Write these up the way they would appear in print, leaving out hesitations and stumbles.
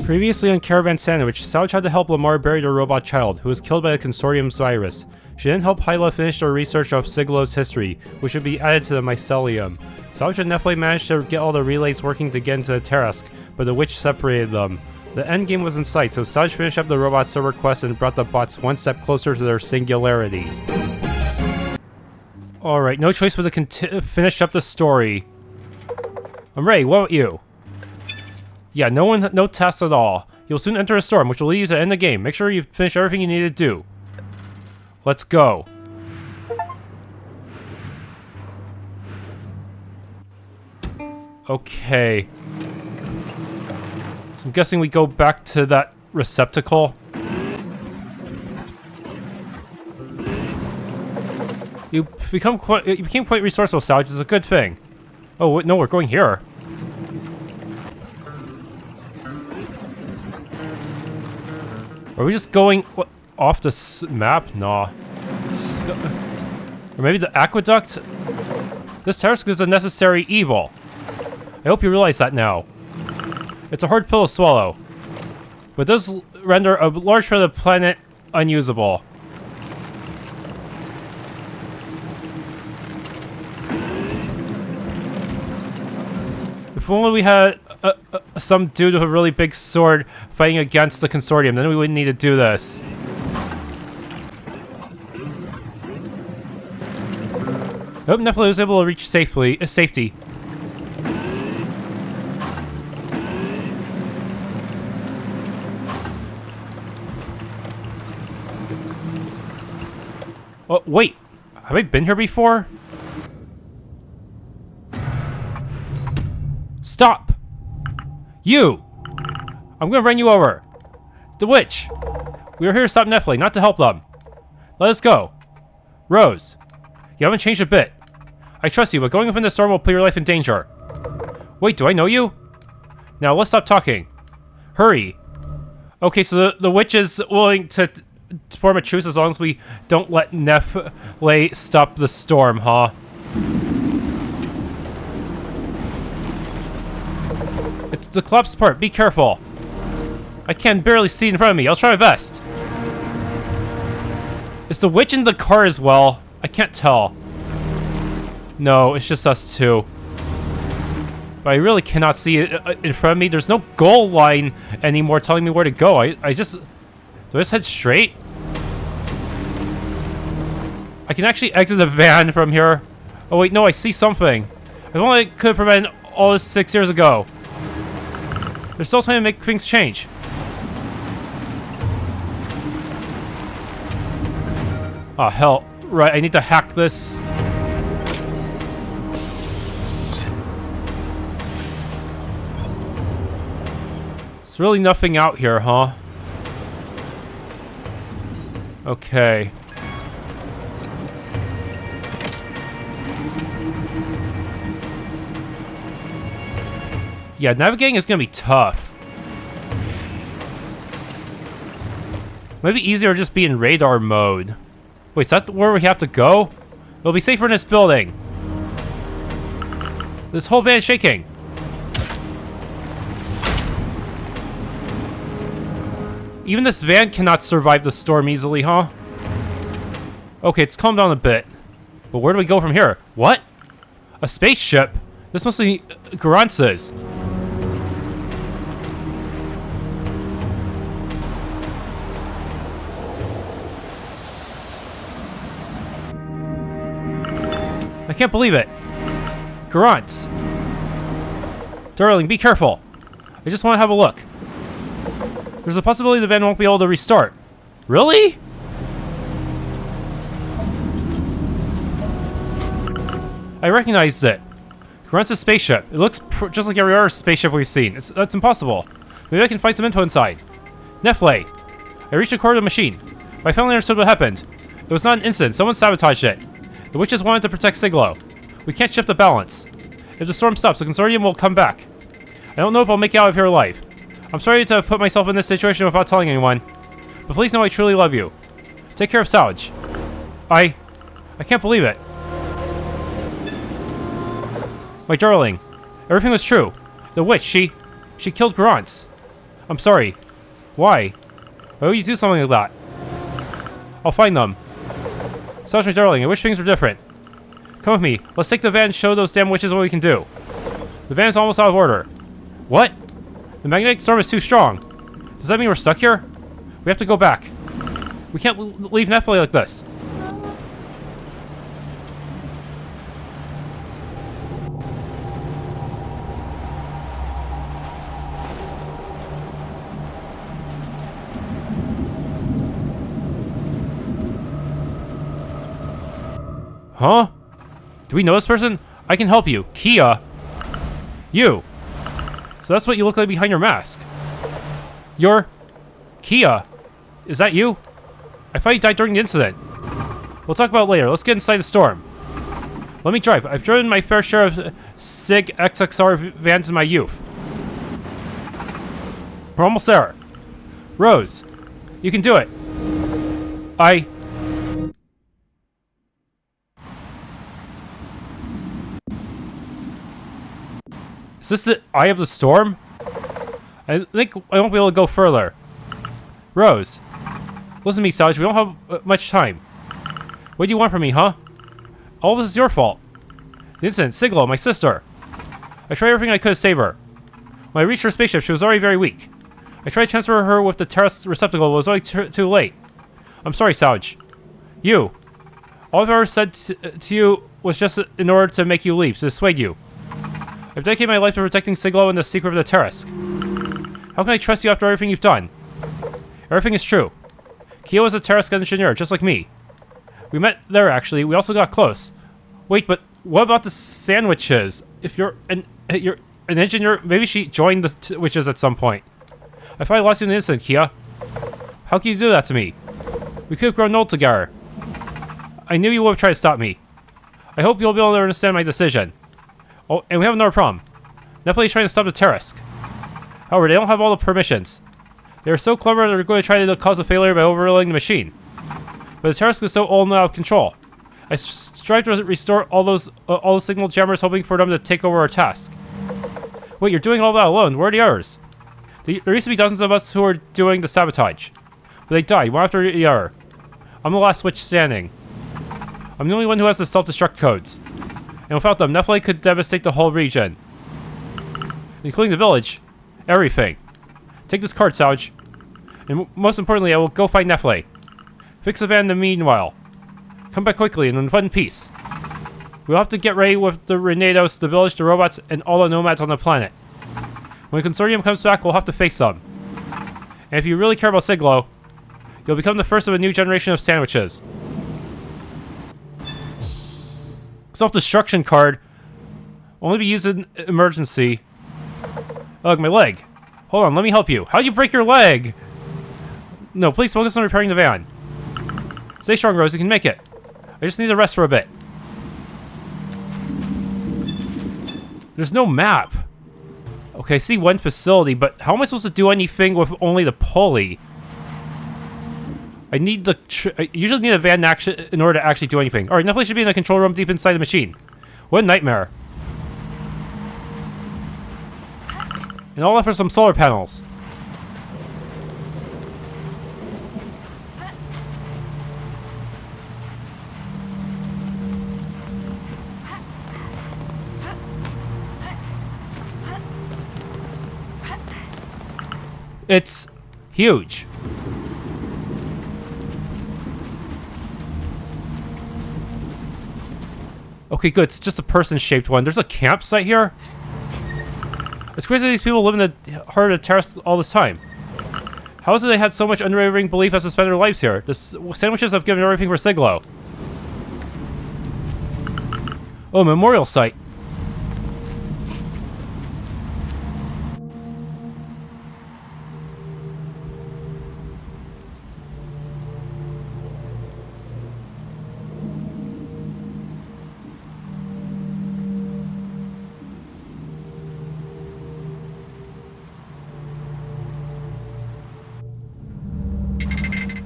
Previously on Caravan SandWitch, Sauge had to help Lamar bury their robot child, who was killed by the Consortium's virus. She then helped Hyla finish their research of Cigalo's history, which would be added to the mycelium. Sauge and Nefle managed to get all the relays working to get into the TARAASK, but the witch separated them. The endgame was in sight, so Sauge finished up the robot server quest and brought the bots one step closer to their singularity. Alright, no choice but to finish up the story. I'm ready, what about you? Yeah, no tests at all. You'll soon enter a storm, which will lead you to end the game. Make sure you finish everything you need to do. Let's go. Okay. So I'm guessing we go back to that receptacle. You became quite resourceful, Sauge. It's a good thing. Oh wait, no, we're going here. Are we just going off the map? Nah. Or maybe the Aqueduct? This TARAASK is a necessary evil. I hope you realize that now. It's a hard pill to swallow, but it does render a large part of the planet unusable. If only we had some dude with a really big sword fighting against the Consortium, then we wouldn't need to do this. I hope Nefle was able to reach safety. Oh, wait. Have I been here before? Stop! You! I'm gonna run you over. The witch! We are here to stop Nefle, not to help them. Let us go. Rose, you haven't changed a bit. I trust you, but going within the storm will put your life in danger. Wait, do I know you? Now, let's stop talking. Hurry. Okay, so the witch is willing to form a truce as long as we don't let Nefle stop the storm, huh? It's the collapsed part. Be careful. I can barely see in front of me. I'll try my best. Is the witch in the car as well? I can't tell. No, it's just us two. But I really cannot see it in front of me. There's no goal line anymore telling me where to go. Do I just head straight? I can actually exit the van from here. Oh wait, no, I see something. If only I could have prevented all this 6 years ago. There's still time to make things change. Oh, hell. Right, I need to hack this. There's really nothing out here, huh? Okay. Yeah, navigating is gonna be tough. Maybe easier just be in radar mode. Wait, is that where we have to go? It'll be safer in this building. This whole van is shaking. Even this van cannot survive the storm easily, huh? Okay, it's calmed down a bit. But where do we go from here? What? A spaceship? This must be Garance's. I can't believe it. Garance. Darling, be careful. I just want to have a look. There's a possibility the van won't be able to restart. Really? I recognized it. Garance's spaceship. It looks just like every other spaceship we've seen. That's impossible. Maybe I can find some info inside. Nefle. I reached the core of the machine. I finally understood what happened. It was not an incident. Someone sabotaged it. The witches wanted to protect Cigalo. We can't shift the balance. If the storm stops, the Consortium will come back. I don't know if I'll make it out of here alive. I'm sorry to put myself in this situation without telling anyone. But please know I truly love you. Take care of Sauge. I can't believe it. My darling, everything was true. The witch, she killed Garance. I'm sorry. Why? Why would you do something like that? I'll find them. Sauge, my darling, I wish things were different. Come with me. Let's take the van and show those damn witches what we can do. The van is almost out of order. What? The magnetic storm is too strong. Does that mean we're stuck here? We have to go back. We can't leave Nefle like this. Huh? Do we know this person? I can help you. Kia. You. So that's what you look like behind your mask. You're... Kia. Is that you? I thought you died during the incident. We'll talk about it later. Let's get inside the storm. Let me drive. I've driven my fair share of SIG XXR vans in my youth. We're almost there. Rose. You can do it. Is this the eye of the storm? I think I won't be able to go further. Rose. Listen to me, Sauge. We don't have much time. What do you want from me, huh? All of this is your fault. The incident, Cigalo, my sister. I tried everything I could to save her. When I reached her spaceship, she was already very weak. I tried to transfer her with the TARAASK receptacle, but it was already too late. I'm sorry, Sauge. You. All I've ever said to you was just in order to make you leave, to dissuade you. I've dedicated my life to protecting Cigalo and the secret of the TARAASK. How can I trust you after everything you've done? Everything is true. Kia was a TARAASK engineer, just like me. We met there, actually. We also got close. Wait, but what about the sandwiches? If you're an engineer, maybe she joined the witches at some point. I thought I lost you in an instant, Kia. How can you do that to me? We could have grown old together. I knew you would have tried to stop me. I hope you'll be able to understand my decision. Oh, and we have another problem. Nefle is trying to stop the TARAASK. However, they don't have all the permissions. They are so clever that they're going to try to cause a failure by overloading the machine. But the TARAASK is so old and out of control. I strive to restore all the signal jammers, hoping for them to take over our task. Wait, you're doing all that alone? Where are the others? There used to be dozens of us who were doing the sabotage. But they died, one after the other. I'm the last witch standing. I'm the only one who has the self-destruct codes. And without them, Nefle could devastate the whole region. Including the village. Everything. Take this card, Sauge. And most importantly, I will go find Nefle. Fix the van in the meanwhile. Come back quickly and in one piece. We'll have to get ready with the Renados, the village, the robots, and all the nomads on the planet. When the Consortium comes back, we'll have to face them. And if you really care about Cigalo, you'll become the first of a new generation of sandwiches. Self-destruction card. Only be used in emergency. Ugh, my leg. Hold on, let me help you. How'd you break your leg? No, please focus on repairing the van. Stay strong, Rose. You can make it. I just need to rest for a bit. There's no map. Okay, I see one facility, but how am I supposed to do anything with only the pulley? I need the... I usually need a van in order to actually do anything. Alright, Nefle should be in the control room deep inside the machine. What a nightmare. And all that for some solar panels. It's huge. Okay, good. It's just a person-shaped one. There's a campsite here? It's crazy that these people live in the heart of the TARAASK all this time. How is it they had so much unwavering belief as to spend their lives here? The sandwiches have given everything for Cigalo. Oh, memorial site.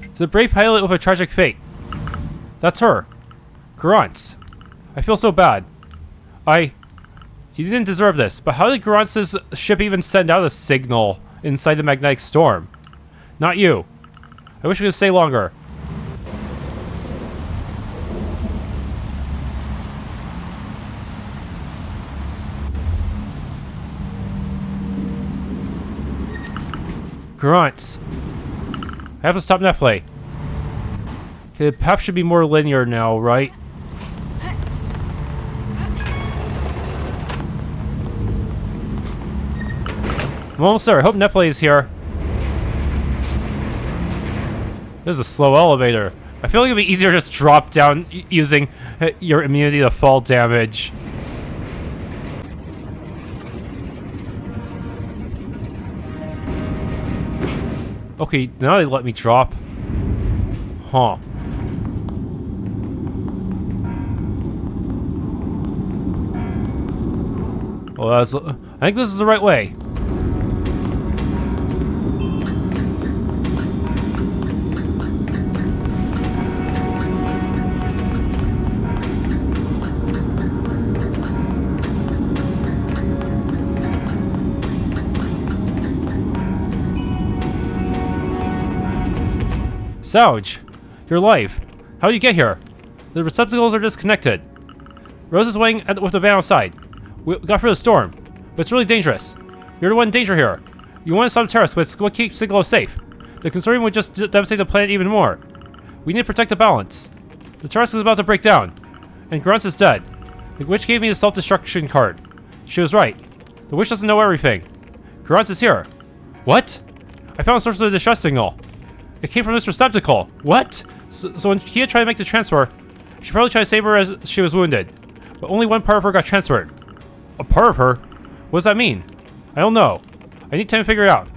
It's a brave pilot with a tragic fate. That's her. Garance. I feel so bad. You didn't deserve this, but how did Garance's ship even send out a signal inside the magnetic storm. Not you. I wish we could stay longer. Garance. I have to stop Nefle. Okay, the path should be more linear now, right? I'm almost there. I hope Nefle is here. This is a slow elevator. I feel like it'd be easier to just drop down using your immunity to fall damage. Okay, now they let me drop. Huh. Well, I think this is the right way. Sauge, you're alive. How did you get here? The receptacles are disconnected. Rose is waiting with the van outside. We got through the storm, but it's really dangerous. You're the one in danger here. You want to stop the TARAASK, but it's what keeps Cigalo safe. The consortium would just devastate the planet even more. We need to protect the balance. The TARAASK is about to break down, and Garance is dead. The witch gave me the self-destruction card. She was right. The witch doesn't know everything. Garance is here. What? I found a source of the distress signal. It came from this receptacle. What? So when Kia tried to make the transfer, she probably tried to save her as she was wounded. But only one part of her got transferred. A part of her? What does that mean? I don't know. I need time to figure it out.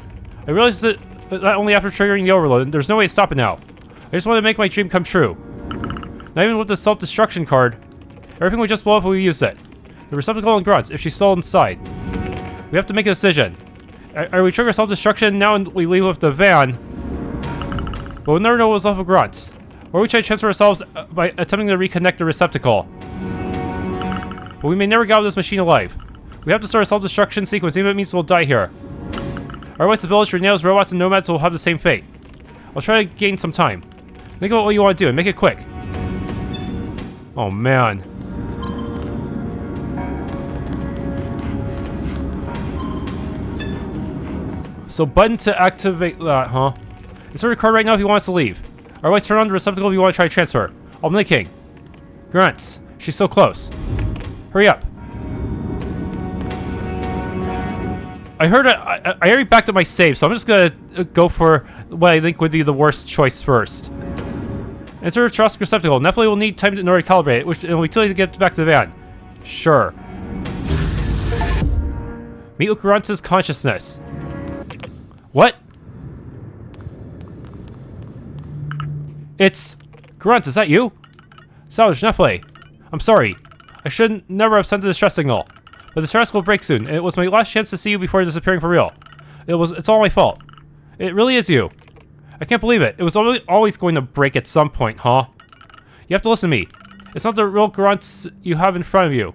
I realized that only after triggering the overload, and there's no way to stop it now. I just want to make my dream come true. Not even with the self-destruction card. Everything would just blow up if we used it. The receptacle and Grunts, if she's still inside. We have to make a decision. Are we trigger self-destruction now and we leave with the van? But we'll never know what was left of Grunts. Or we try to transfer ourselves by attempting to reconnect the receptacle. But we may never get out of this machine alive. We have to start a self-destruction sequence, even if it means we'll die here. Otherwise the village, Renails, robots, and nomads will have the same fate. I'll try to gain some time. Think about what you want to do and make it quick. Oh man. So button to activate that, huh? Insert a card right now if you want us to leave. Otherwise turn on the receptacle if you want to try to transfer. I'll be the king. Garance, she's so close. Hurry up. I heard I already backed up my save, so I'm just gonna go for what I think would be the worst choice first. Enter the TARAASK receptacle. Nefle will need time in order to calibrate it, which will be too late to get back to the van. Sure. Meet with Garance's consciousness. What? It's... Garance, is that you? Sauge, Nefle. I'm sorry. I should never have sent the distress signal. But the TARAASK will break soon, and it was my last chance to see you before disappearing for real. It's all my fault. It really is you. I can't believe it. It was always going to break at some point, huh? You have to listen to me. It's not the real Garance you have in front of you.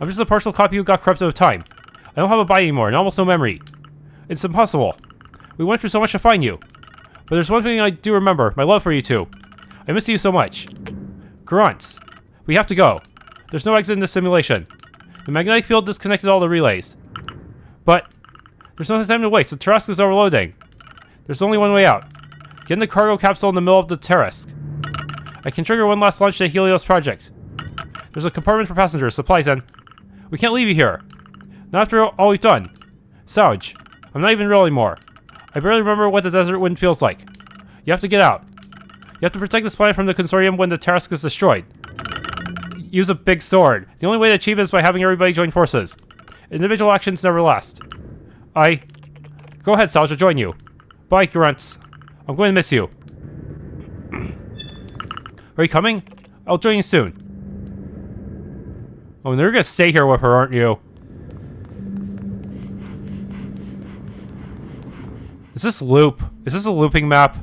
I'm just a partial copy who got corrupted with time. I don't have a body anymore, and almost no memory. It's impossible. We went through so much to find you. But there's one thing I do remember, my love for you two. I miss you so much. Garance, we have to go. There's no exit in this simulation. The magnetic field disconnected all the relays. But there's no time to waste. The TARAASK is overloading. There's only one way out. Get in the cargo capsule in the middle of the TARAASK. I can trigger one last launch to Helios project. There's a compartment for passengers, supplies in. We can't leave you here. Not after all we've done. Sauge, I'm not even real anymore. I barely remember what the desert wind feels like. You have to get out. You have to protect this planet from the consortium when the TARAASK is destroyed. Use a big sword. The only way to achieve it is by having everybody join forces. Individual actions never last. Go ahead, Sauge, I'll join you. Bye, Garance. I'm going to miss you. Are you coming? I'll join you soon. Oh, and they're gonna stay here with her, aren't you? Is this loop? Is this a looping map?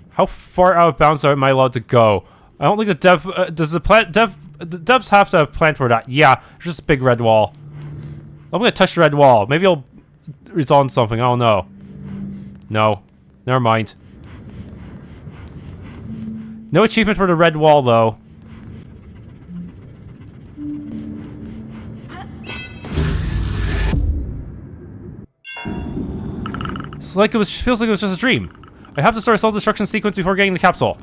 How far out of bounds am I allowed to go? I don't think the dev... does the devs have to plan for that? Yeah, there's just a big red wall. I'm gonna touch the red wall. Maybe it'll result in something. I don't know. No. Never mind. No achievement for the red wall, though. It's like feels like it was just a dream. I have to start a self-destruction sequence before getting the capsule.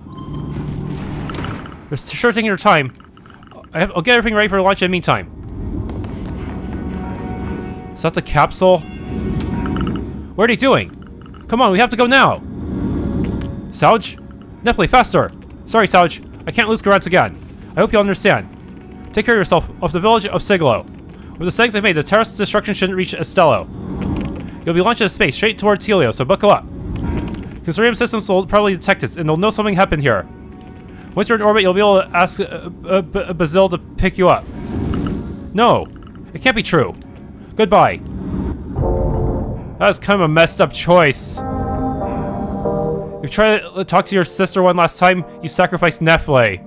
They're sure taking their time. I'll get everything ready for launch in the meantime. Is that the capsule? What are they doing? Come on, we have to go now! Sauge? Nefle, faster! Sorry, Sauge. I can't lose Garance again. I hope you'll understand. Take care of yourself, of the village of Cigalo. With the settings I've made, the TARAASK destruction shouldn't reach Estello. You'll be launched into space, straight towards Helio, so buckle up. Consortium systems will probably detect it, and they'll know something happened here. Once you're in orbit, you'll be able to ask Bazil to pick you up. No, it can't be true. Goodbye. That was kind of a messed up choice. If you try to talk to your sister one last time, you sacrificed Nefle.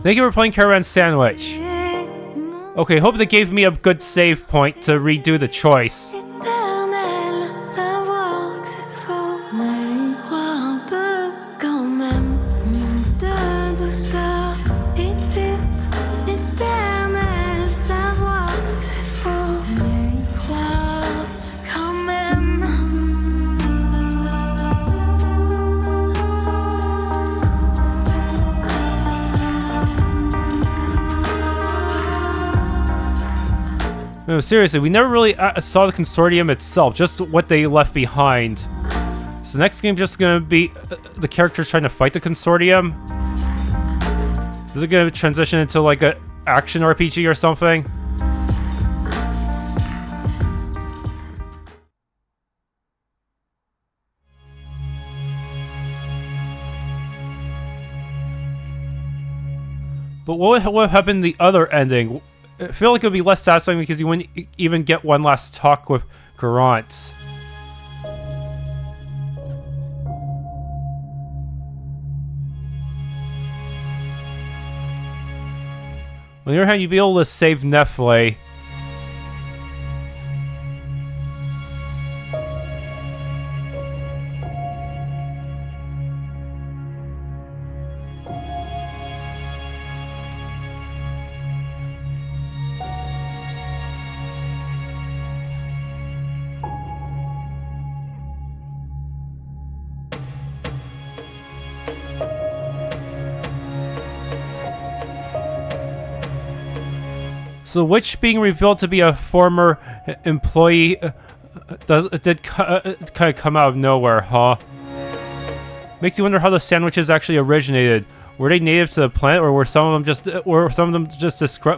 Thank you for playing Caravan SandWitch. Okay, hope they gave me a good save point to redo the choice. No, seriously, we never really saw the consortium itself, just what they left behind. So the next game just gonna be the characters trying to fight the consortium? Is it gonna transition into like a action RPG or something? But what would happen in the other ending? I feel like it would be less satisfying because you wouldn't even get one last talk with Garance. On the other hand, you'd be able to save Nefle. So, which being revealed to be a former employee did kind of come out of nowhere, huh? Makes you wonder how the sandwiches actually originated. Were they native to the planet, or were some of them just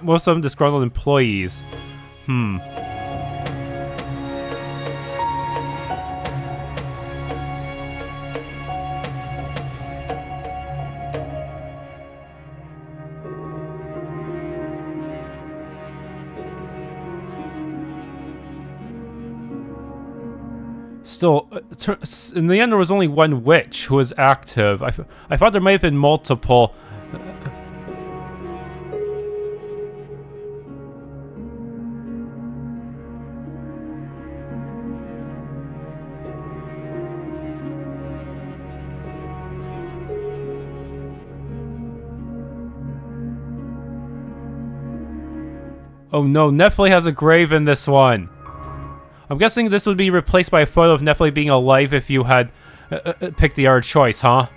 most of them disgruntled employees? Still, in the end, there was only one witch who was active. I thought there might have been multiple. Oh no, Nefle has a grave in this one. I'm guessing this would be replaced by a photo of Nefle being alive if you had picked the other choice, huh?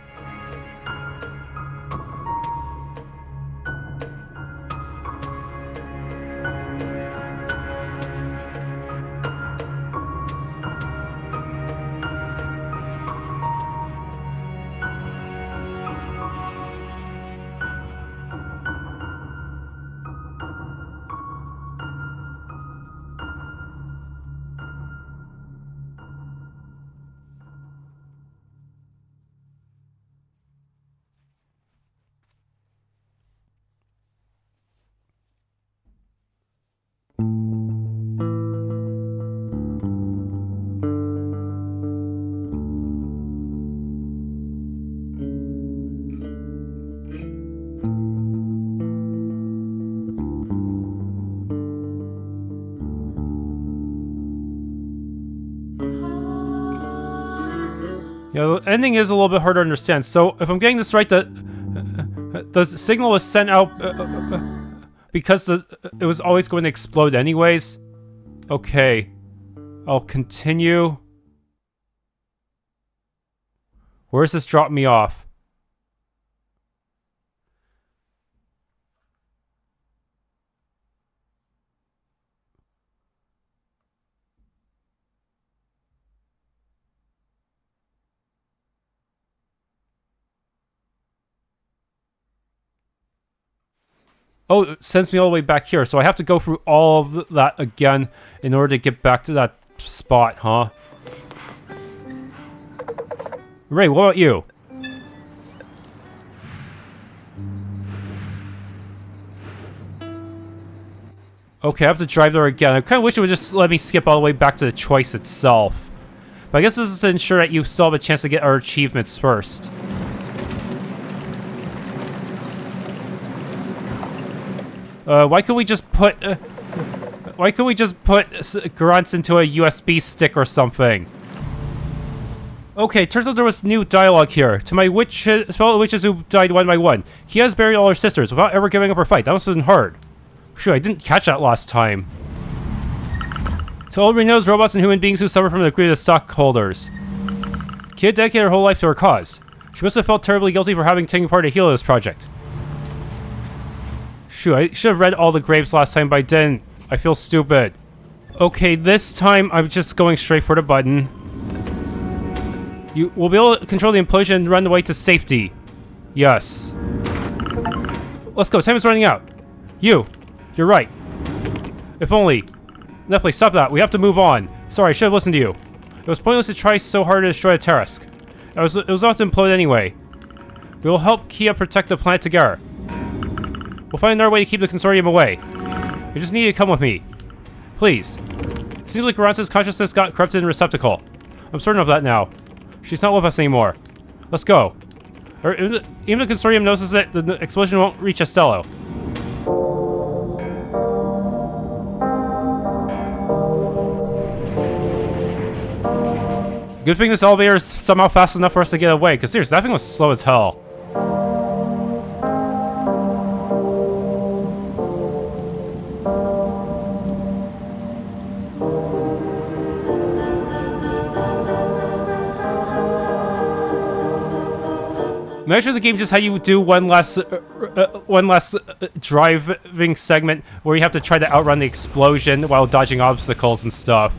Yeah, the ending is a little bit hard to understand. So, if I'm getting this right, the signal was sent out because it was always going to explode anyways. Okay, I'll continue. Where does this drop me off? Oh, it sends me all the way back here, so I have to go through all of that again in order to get back to that spot, huh? Ray, what about you? Okay, I have to drive there again. I kind of wish it would just let me skip all the way back to the choice itself. But I guess this is to ensure that you still have a chance to get our achievements first. Why can't we just put Garance into a USB stick or something? Okay, turns out there was new dialogue here. To my fellow witches who died one by one. He has buried all her sisters without ever giving up her fight. That must have been hard. Shoot, I didn't catch that last time. To all Reno's robots and human beings who suffer from the greed of stockholders. Kid dedicated her whole life to her cause. She must have felt terribly guilty for having taken part in the Helios project. Shoot, I should have read all the graves last time, but I didn't. I feel stupid. Okay, this time I'm just going straight for the button. You will be able to control the implosion and run away to safety. Yes. Let's go, time is running out. You're right. If only. Nefle, stop that. We have to move on. Sorry, I should have listened to you. It was pointless to try so hard to destroy the TARAASK. It was about to implode anyway. We will help Kia protect the planet together. We'll find another way to keep the consortium away. You just need to come with me. Please. It seems like Garance's consciousness got corrupted in receptacle. I'm certain of that now. She's not with us anymore. Let's go. Even the consortium notices it, the explosion won't reach Estello. Good thing this elevator is somehow fast enough for us to get away, because seriously, that thing was slow as hell. Imagine the game just had you do one last driving segment where you have to try to outrun the explosion while dodging obstacles and stuff.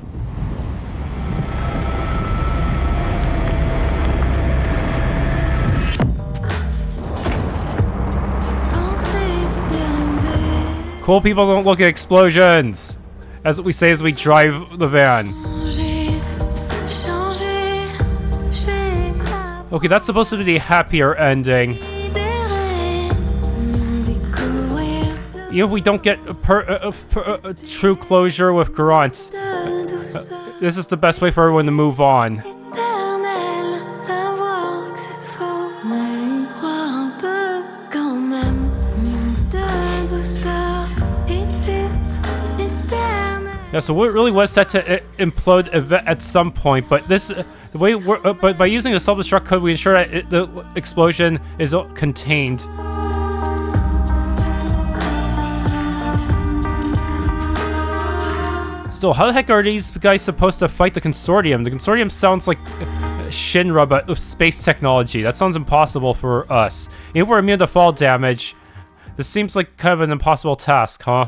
Cool people don't look at explosions, as we say as we drive the van. Okay, that's supposed to be the happier ending. Even if we don't get a true closure with Garance, this is the best way for everyone to move on. Yeah, so it really was set to implode at some point, but but by using the self-destruct code, we ensure that the explosion is contained. Still, how the heck are these guys supposed to fight the Consortium? The Consortium sounds like Shinra, but with space technology. That sounds impossible for us. If we're immune to fall damage, this seems like kind of an impossible task, huh?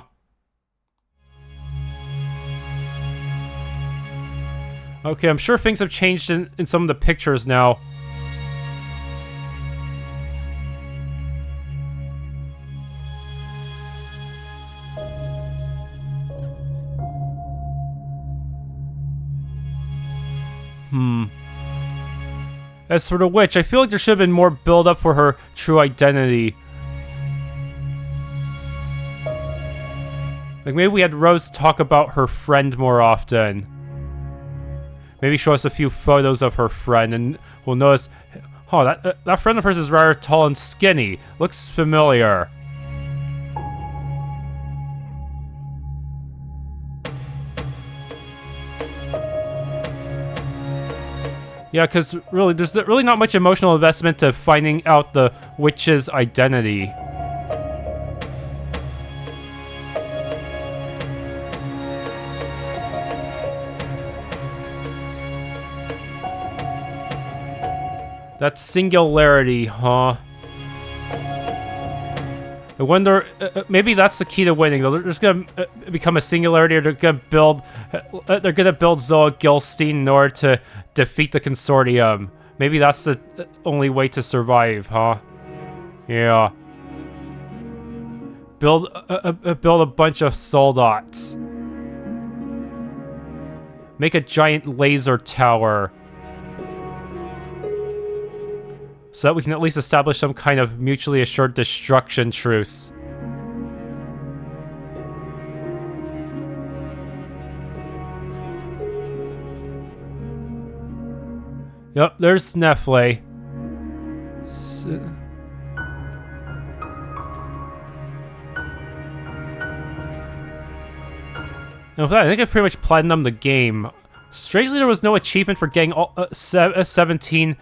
Okay, I'm sure things have changed in some of the pictures now. As for the witch, I feel like there should have been more build-up for her true identity. Like, maybe we had Rose talk about her friend more often. Maybe show us a few photos of her friend, and we'll notice... Oh, that friend of hers is rather tall and skinny. Looks familiar. Yeah, because really, there's really not much emotional investment to finding out the witch's identity. That singularity, huh? I wonder, maybe that's the key to winning. They're just gonna become a singularity, or they're gonna build Zoa Gilstein in order to defeat the Consortium. Maybe that's the only way to survive, huh? Yeah. Build a bunch of soldats. Make a giant laser tower. So that we can at least establish some kind of mutually assured destruction truce. Yep, there's Nefle. And with that, I think I pretty much platinumed the game. Strangely, there was no achievement for getting all 17...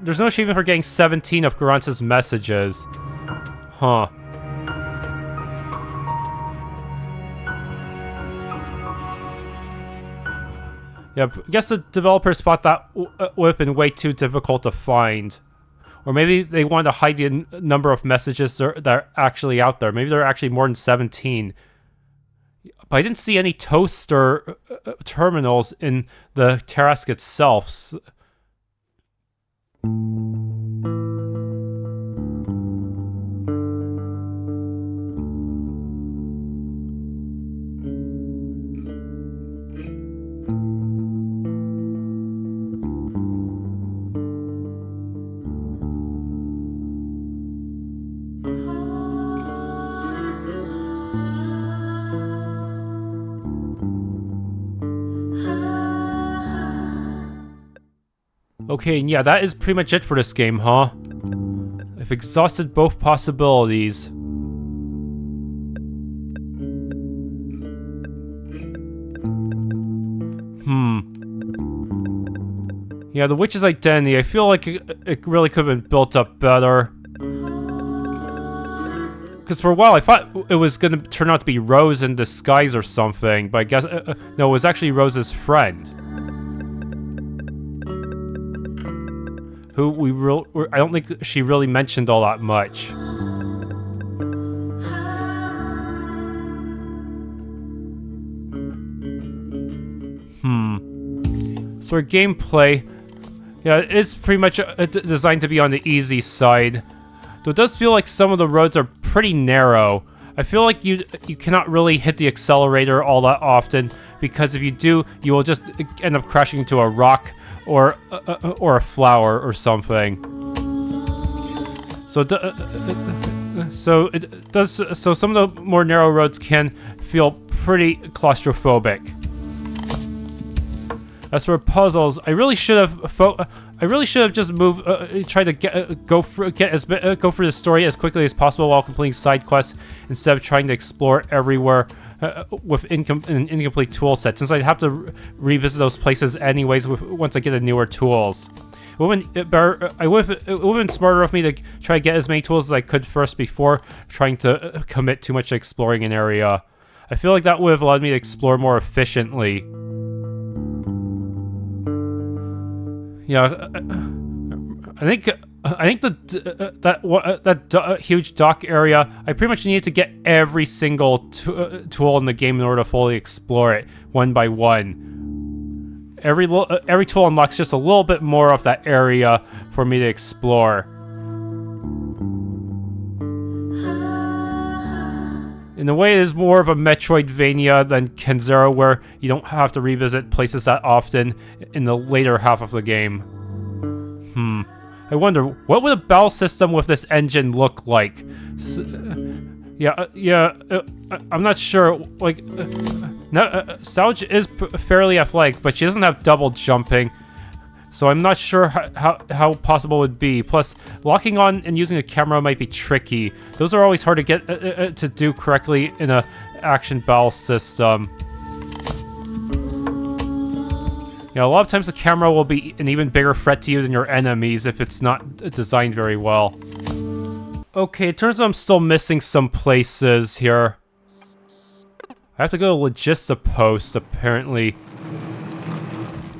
there's no achievement for getting 17 of Garance's messages. Huh. Yeah, I guess the developers thought that would have been way too difficult to find. Or maybe they wanted to hide the number of messages that are actually out there. Maybe there are actually more than 17. But I didn't see any toast or terminals in the TARAASK itself. Okay, and yeah, that is pretty much it for this game, huh? I've exhausted both possibilities. Yeah, the witch's identity, I feel like it really could have been built up better. Because for a while, I thought it was going to turn out to be Rose in disguise or something, but I guess... no, it was actually Rose's friend. Who I don't think she really mentioned all that much. So our gameplay, yeah, it's pretty much designed to be on the easy side. Though it does feel like some of the roads are pretty narrow. I feel like you cannot really hit the accelerator all that often, because if you do, you will just end up crashing into a rock or a flower or something. So some of the more narrow roads can feel pretty claustrophobic. As for puzzles, I really should have just moved, tried to go through the story as quickly as possible while completing side quests instead of trying to explore everywhere with an incomplete tool set, since I'd have to revisit those places anyways once I get the newer tools. It would have been smarter of me to try to get as many tools as I could first before trying to commit too much to exploring an area. I feel like that would have allowed me to explore more efficiently. Yeah, I think that huge dock area, I pretty much needed to get every single tool in the game in order to fully explore it one by one. Every tool unlocks just a little bit more of that area for me to explore. In a way, it is more of a Metroidvania than Kenzero, where you don't have to revisit places that often in the later half of the game. I wonder, what would a battle system with this engine look like? I'm not sure. Like, Sauge is fairly athletic, but she doesn't have double jumping. So I'm not sure how possible it would be. Plus, locking on and using a camera might be tricky. Those are always hard to get to do correctly in a action battle system. Yeah, a lot of times the camera will be an even bigger threat to you than your enemies if it's not designed very well. Okay, it turns out I'm still missing some places here. I have to go to Logista Post, apparently.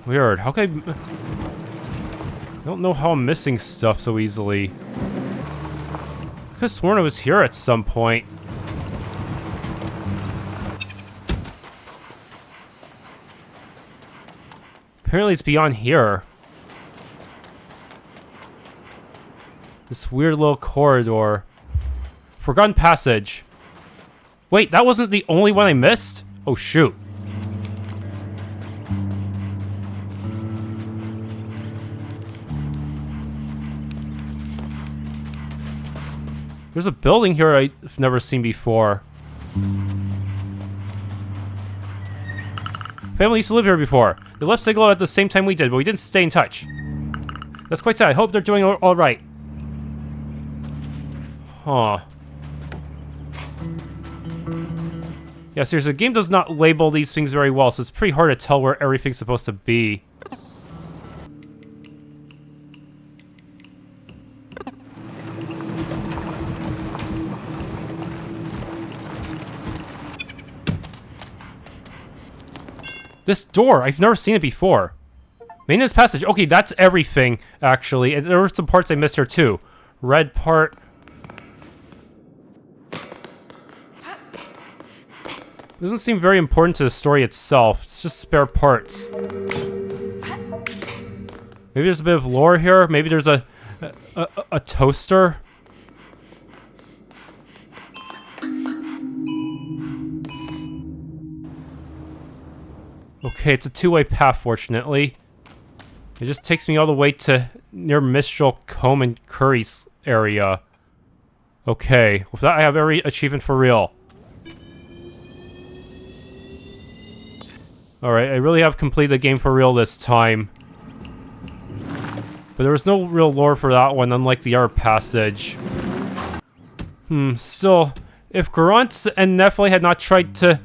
Weird, how can I don't know how I'm missing stuff so easily. I could have sworn I was here at some point. Apparently it's beyond here. This weird little corridor. Forgotten passage. Wait, that wasn't the only one I missed? Oh shoot. There's a building here I've never seen before. Family used to live here before. They left Cigalo at the same time we did, but we didn't stay in touch. That's quite sad. I hope they're doing all right. Huh. Yeah, seriously, the game does not label these things very well, so it's pretty hard to tell where everything's supposed to be. This door, I've never seen it before. Maintenance passage. Okay, that's everything, actually. And there were some parts I missed here, too. Red part. Doesn't seem very important to the story itself. It's just spare parts. Maybe there's a bit of lore here. Maybe there's a toaster. Okay, it's a two-way path, fortunately. It just takes me all the way to near Mistral, Combe, and Curry's area. Okay, with that I have every achievement for real. Alright, I really have completed the game for real this time. But there was no real lore for that one, unlike the other passage. Still, if Garance and Nefle had not tried to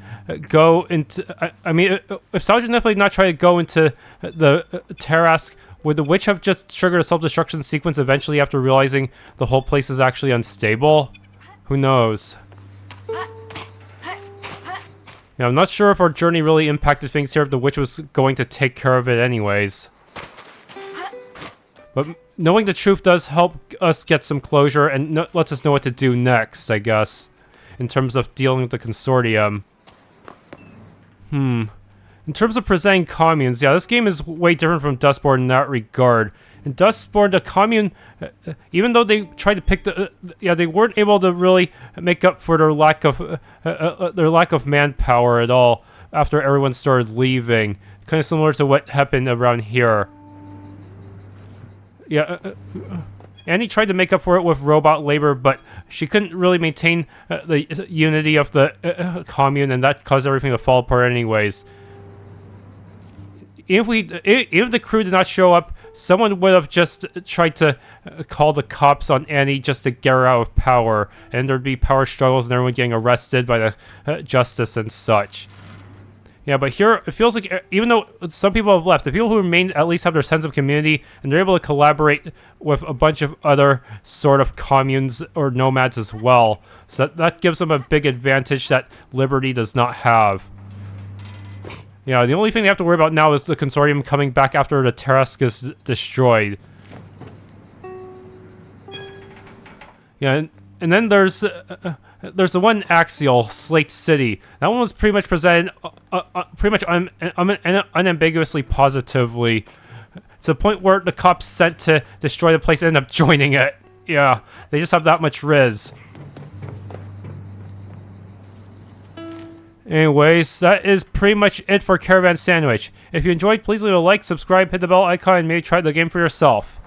go into... I mean, if Sauge and Nefle had not tried to go into the TARAASK, would the witch have just triggered a self-destruction sequence eventually after realizing the whole place is actually unstable? Who knows? Yeah, I'm not sure if our journey really impacted things here, if the witch was going to take care of it anyways. But knowing the truth does help us get some closure and lets us know what to do next, I guess. In terms of dealing with the consortium. In terms of presenting communes, yeah, this game is way different from Dustborn in that regard. In Dustborn, the commune, even though they tried to pick the... they weren't able to really make up for their lack of manpower at all after everyone started leaving. Kind of similar to what happened around here. Yeah, Annie tried to make up for it with robot labor, but she couldn't really maintain the unity of the commune, and that caused everything to fall apart anyways. If the crew did not show up, someone would have just tried to call the cops on Annie just to get her out of power, and there'd be power struggles and everyone getting arrested by the justice and such. Yeah, but here it feels like even though some people have left, the people who remain at least have their sense of community, and they're able to collaborate with a bunch of other sort of communes or nomads as well. So that gives them a big advantage that Liberty does not have. Yeah, the only thing they have to worry about now is the Consortium coming back after the TARAASK is destroyed. Yeah, and then there's the one axial, Slate City. That one was pretty much presented unambiguously positively. To the point where the cops sent to destroy the place ended up joining it. Yeah, they just have that much riz. Anyways, that is pretty much it for Caravan SandWitch. If you enjoyed, please leave a like, subscribe, hit the bell icon, and maybe try the game for yourself.